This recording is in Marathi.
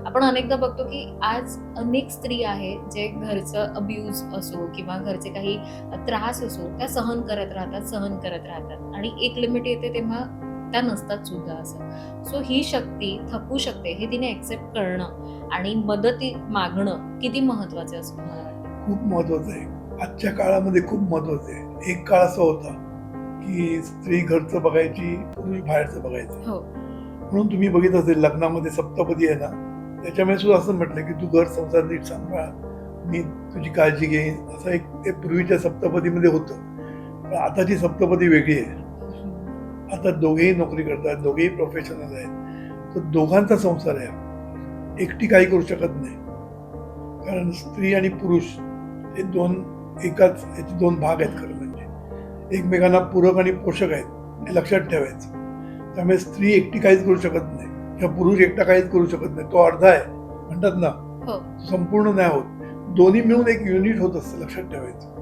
आपण अनेकदा बघतो की आज अनेक स्त्री आहे जे घरचं अब्यूज असो किंवा घरचे काही त्रास असो त्या सहन करत राहतात आणि एक लिमिट येते तेव्हा त्या नसतात सुद्धा असं. सो ही शक्ती थकू शकते हे तिने एक्सेप्ट करणं आणि मदती मागणं किती महत्वाचं आहे असं तुम्हाला वाटतं? खूप महत्वाचं आहे. आजच्या काळामध्ये खूप महत्वाचं आहे. एक काळ असा होता की स्त्री घरचं बघायची, पुरुष बाहेरचं बघायचं. हो. म्हणून तुम्ही बघितलं असेल लग्नामध्ये सप्तपदी आहे ना, त्याच्यामध्ये सुद्धा असं म्हटलं की तू घर संसार नीट सांभाळ, मी तुझी काळजी घेईन, असं एक ते पूर्वीच्या सप्तपदीमध्ये होतं. पण आताची सप्तपदी वेगळी आहे. आता दोघेही नोकरी करतात, दोघेही प्रोफेशनल आहेत, तर दोघांचा संसार आहे. एकटी काही करू शकत नाही, कारण स्त्री आणि पुरुष हे दोन एकाच याचे दोन भाग आहेत. खरं म्हणजे एकमेकांना पूरक आणि पोषक आहेत, हे लक्षात ठेवायचं. त्यामुळे स्त्री एकटी काहीच करू शकत नाही किंवा पुरुष एकटा काहीच करू शकत नाही. तो अर्धा आहे म्हणतात ना, हो. संपूर्ण नाही होत. दोन्ही मिळून एक युनिट होत असतं, लक्षात ठेवायचं.